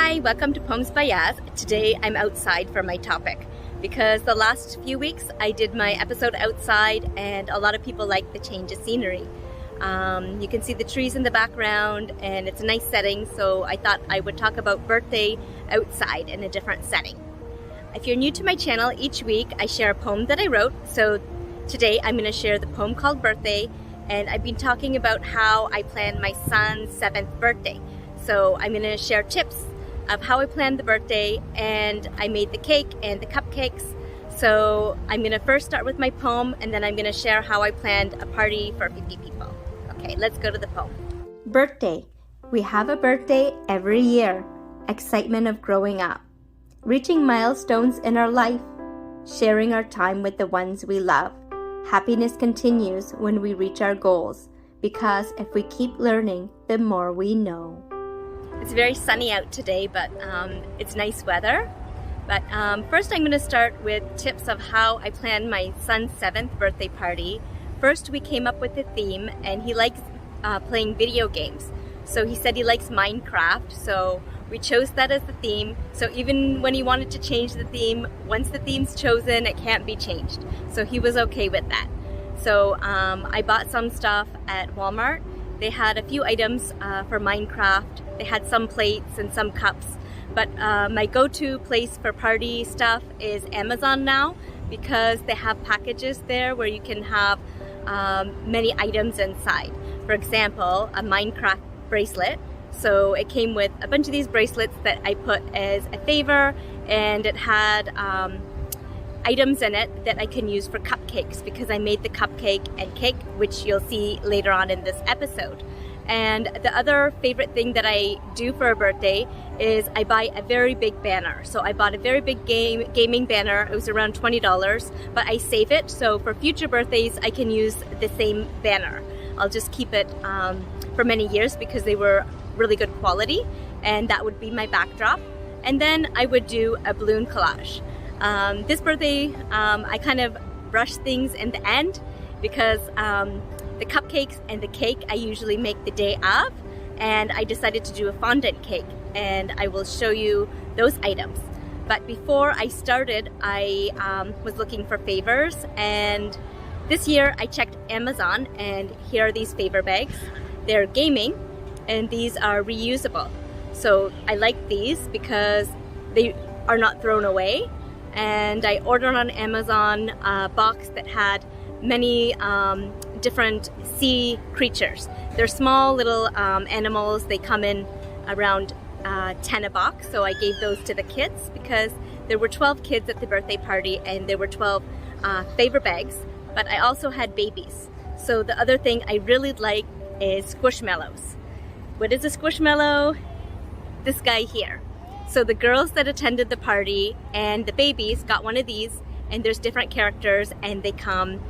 Hi, welcome to Poems by Yas. Today I'm outside for my topic because the last few weeks I did my episode outside and a lot of people like the change of scenery. You can see the trees in the background and it's a nice setting, so I thought I would talk about birthday outside in a different setting. If you're new to my channel, each week I share a poem that I wrote. So today I'm going to share the poem called Birthday, and I've been talking about how I planned my son's 7th birthday. So I'm going to share tips of how I planned the birthday, and I made the cake and the cupcakes. So I'm going to first start with my poem, and then I'm going to share how I planned a party for 50 people. Okay, let's go to the poem. Birthday. We have a birthday every year. Excitement of growing up. Reaching milestones in our life. Sharing our time with the ones we love. Happiness continues when we reach our goals, because if we keep learning, the more we know. It's very sunny out today, but it's nice weather. But first I'm going to start with tips of how I planned my son's 7th birthday party. First we came up with a theme, and he likes playing video games. So he said he likes Minecraft, so we chose that as the theme. So even when he wanted to change the theme, once the theme's chosen, it can't be changed. So he was okay with that. So I bought some stuff at Walmart. They had a few items for Minecraft. They had some plates and some cups. But my go-to place for party stuff is Amazon now, because they have packages there where you can have many items inside. For example, a Minecraft bracelet. So it came with a bunch of these bracelets that I put as a favor, and it had items in it that I can use for cupcakes, because I made the cupcake and cake, which you'll see later on in this episode. And the other favorite thing that I do for a birthday is I buy a very big banner. So I bought a very big gaming banner. It was around $20, but I save it, so for future birthdays I can use the same banner. I'll just keep it for many years because they were really good quality, and that would be my backdrop. And then I would do a balloon collage. This birthday I kind of rushed things in the end, because the cupcakes and the cake I usually make the day of, and I decided to do a fondant cake, and I will show you those items. But before I started, I was looking for favors, and this year I checked Amazon, and here are these favor bags. They're gaming, and these are reusable. So I like these because they are not thrown away. And I ordered on Amazon a box that had many different sea creatures. They're small little animals. They come in around 10 a box, so I gave those to the kids because there were 12 kids at the birthday party, and there were 12 favor bags, but I also had babies. So the other thing I really like is squishmallows. What is a squishmallow? This guy here. So the girls that attended the party and the babies got one of these, and there's different characters, and they come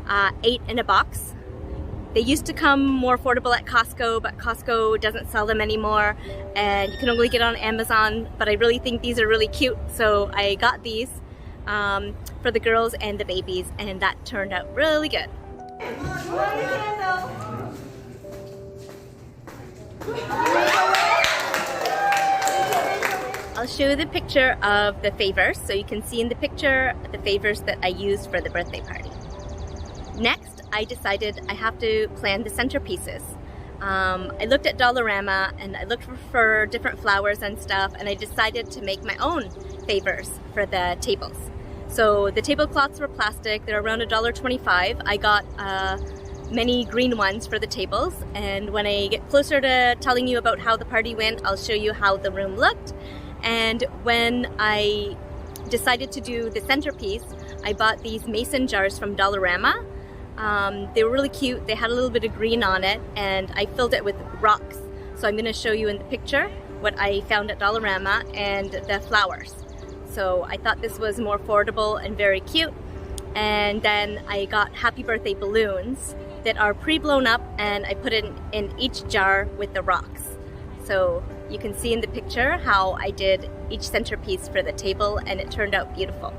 8 in a box. They used to come more affordable at Costco, but Costco doesn't sell them anymore, and you can only get on Amazon, but I really think these are really cute, so I got these for the girls and the babies, and that turned out really good. I'll show you the picture of the favors, so you can see in the picture the favors that I used for the birthday party. Next, I decided I have to plan the centerpieces. I looked at Dollarama, and I looked for different flowers and stuff, and I decided to make my own favors for the tables. So the tablecloths were plastic. They're around $1.25. I got many green ones for the tables, and when I get closer to telling you about how the party went, I'll show you how the room looked. And when I decided to do the centerpiece, I bought these mason jars from Dollarama. They were really cute. They had a little bit of green on it, and I filled it with rocks. So I'm going to show you in the picture what I found at Dollarama and the flowers. So I thought this was more affordable and very cute. And then I got happy birthday balloons that are pre-blown up, and I put it in each jar with the rocks. So you can see in the picture how I did each centerpiece for the table, and it turned out beautiful.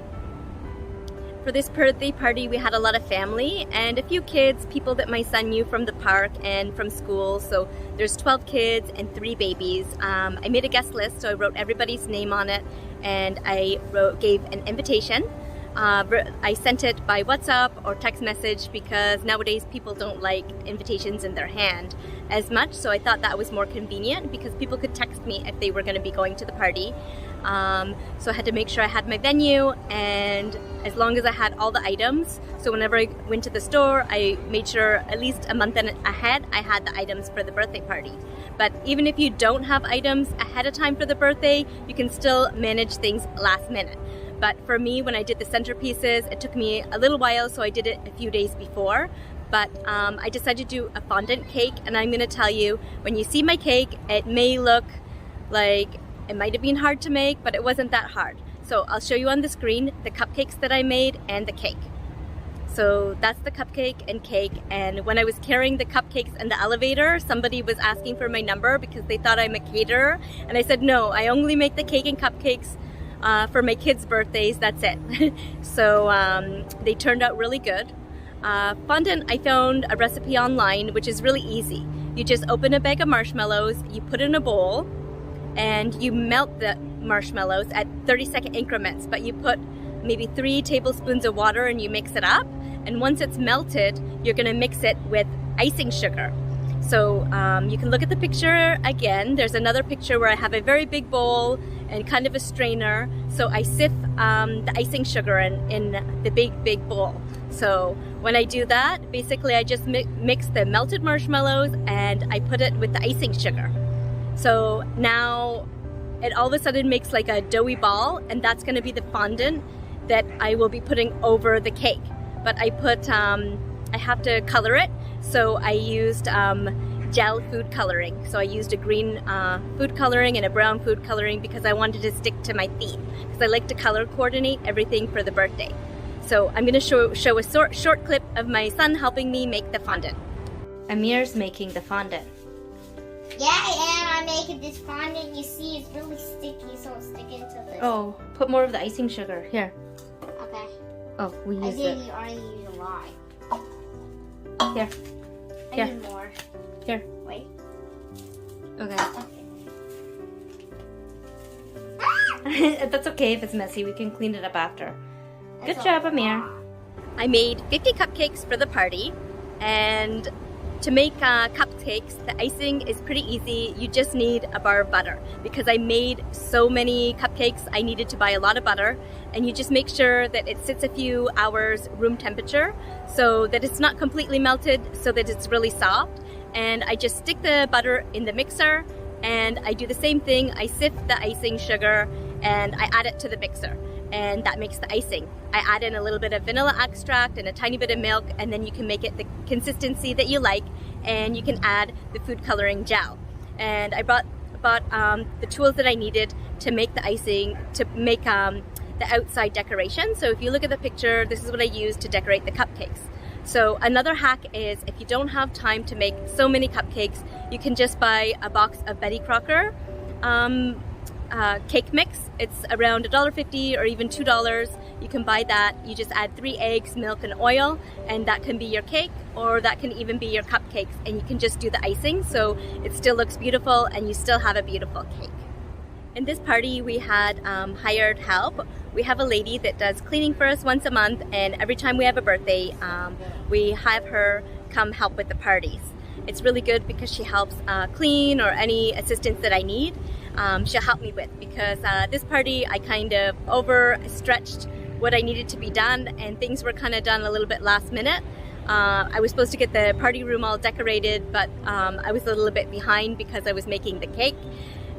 For this birthday party, we had a lot of family and a few kids, people that my son knew from the park and from school. So there's 12 kids and 3 babies. I made a guest list, so I wrote everybody's name on it, and I gave an invitation. I sent it by WhatsApp or text message because nowadays people don't like invitations in their hand as much, so I thought that was more convenient because people could text me if they were going to be going to the party. So I had to make sure I had my venue, and as long as I had all the items, so whenever I went to the store, I made sure at least a month ahead I had the items for the birthday party. But even if you don't have items ahead of time for the birthday, you can still manage things last minute. But for me, when I did the centerpieces, it took me a little while, so I did it a few days before. But I decided to do a fondant cake, and I'm gonna tell you, when you see my cake, it may look like it might have been hard to make, but it wasn't that hard. So I'll show you on the screen the cupcakes that I made and the cake. So that's the cupcake and cake, and when I was carrying the cupcakes in the elevator, somebody was asking for my number because they thought I'm a caterer, and I said no, I only make the cake and cupcakes for my kids' birthdays, that's it. So they turned out really good. Fondant, I found a recipe online which is really easy. You just open a bag of marshmallows, you put in a bowl, and you melt the marshmallows at 30-second increments, but you put maybe 3 tablespoons of water and you mix it up, and once it's melted, you're gonna mix it with icing sugar. So you can look at the picture again. There's another picture where I have a very big bowl and kind of a strainer. So I sift the icing sugar in the big bowl. So when I do that, basically I just mix the melted marshmallows and I put it with the icing sugar. So now it all of a sudden makes like a doughy ball, and that's gonna be the fondant that I will be putting over the cake. But I put, I have to color it. So I used gel food coloring. So I used a green food coloring and a brown food coloring because I wanted to stick to my theme, because I like to color coordinate everything for the birthday. So I'm going to show a short clip of my son helping me make the fondant. Amir's making the fondant. Yeah, I am. I'm making this fondant. You see, it's really sticky, so it's sticking to this. Oh, put more of the icing sugar. Here. Okay. Oh, we I used think it. you already used a lot. Here. I Here. need more. Here. Wait. Okay. Okay. That's okay if it's messy. We can clean it up after. That's Good job, a Amir. lot. I made 50 cupcakes for the party, and to make cupcakes, the icing is pretty easy. You just need a bar of butter. Because I made so many cupcakes, I needed to buy a lot of butter, and you just make sure that it sits a few hours room temperature so that it's not completely melted, so that it's really soft. And I just stick the butter in the mixer, and I do the same thing. I sift the icing sugar and I add it to the mixer, and that makes the icing. I add in a little bit of vanilla extract and a tiny bit of milk, and then you can make it the consistency that you like, and you can add the food coloring gel. And I bought the tools that I needed to make the icing, to make the outside decoration. So if you look at the picture, this is what I used to decorate the cupcakes. So another hack is, if you don't have time to make so many cupcakes, you can just buy a box of Betty Crocker cake mix. It's around $1.50 or even $2. You can buy that. You just add 3 eggs, milk, and oil, and that can be your cake, or that can even be your cupcakes, and you can just do the icing so it still looks beautiful and you still have a beautiful cake. In this party, we had hired help. We have a lady that does cleaning for us once a month, and every time we have a birthday, we have her come help with the parties. It's really good because she helps clean, or any assistance that I need, she'll help me with, because this party I kind of overstretched what I needed to be done, and things were kind of done a little bit last minute. I was supposed to get the party room all decorated, but I was a little bit behind because I was making the cake,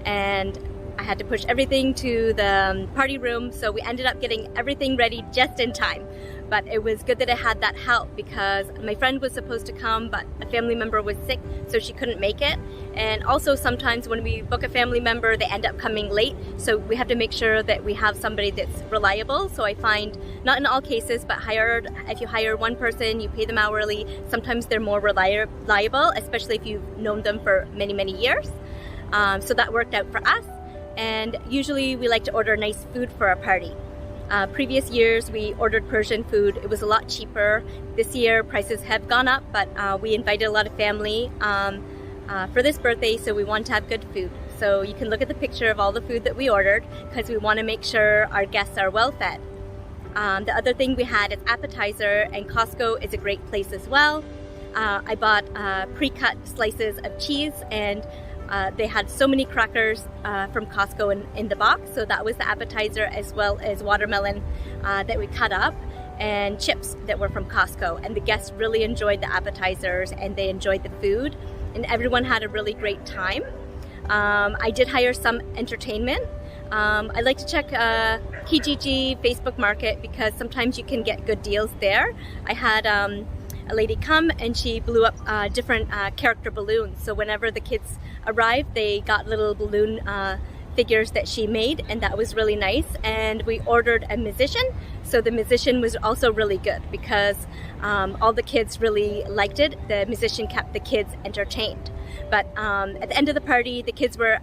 and I had to push everything to the party room, so we ended up getting everything ready just in time. But it was good that I had that help, because my friend was supposed to come, but a family member was sick, so she couldn't make it. And also sometimes when we book a family member, they end up coming late, so we have to make sure that we have somebody that's reliable. So I find, not in all cases, but if you hire one person, you pay them hourly, sometimes they're more reliable, especially if you've known them for many, many years. So that worked out for us. And usually we like to order nice food for our party. Previous years we ordered Persian food. It was a lot cheaper. This year prices have gone up, but we invited a lot of family for this birthday, so we want to have good food. So you can look at the picture of all the food that we ordered because we want to make sure our guests are well fed. The other thing we had is appetizer, and Costco is a great place as well. I bought pre-cut slices of cheese, and they had so many crackers from Costco in the box, so that was the appetizer, as well as watermelon that we cut up, and chips that were from Costco. And the guests really enjoyed the appetizers, and they enjoyed the food, and everyone had a really great time. I did hire some entertainment. I like to check Kijiji, Facebook Market, because sometimes you can get good deals there. I had a lady come and she blew up different character balloons. So whenever the kids arrived, they got little balloon figures that she made, and that was really nice. And we ordered a musician, so the musician was also really good because all the kids really liked it. The musician kept the kids entertained. But at the end of the party, the kids were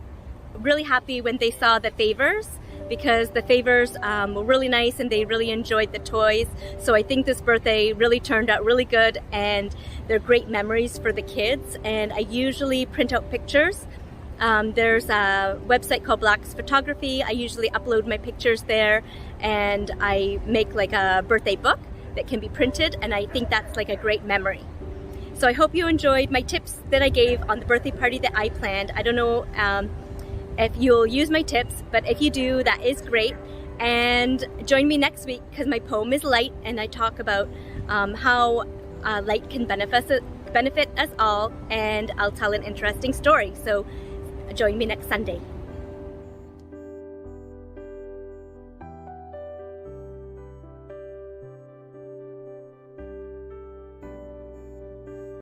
really happy when they saw the favors, because the favors were really nice and they really enjoyed the toys. So I think this birthday really turned out really good, and they're great memories for the kids. And I usually print out pictures. There's a website called Black's Photography. I usually upload my pictures there, and I make like a birthday book that can be printed, and I think that's like a great memory. So I hope you enjoyed my tips that I gave on the birthday party that I planned. I don't know if you'll use my tips, but if you do, that is great. And join me next week, because my poem is light, and I talk about how light can benefit us all, and I'll tell an interesting story. So join me next Sunday.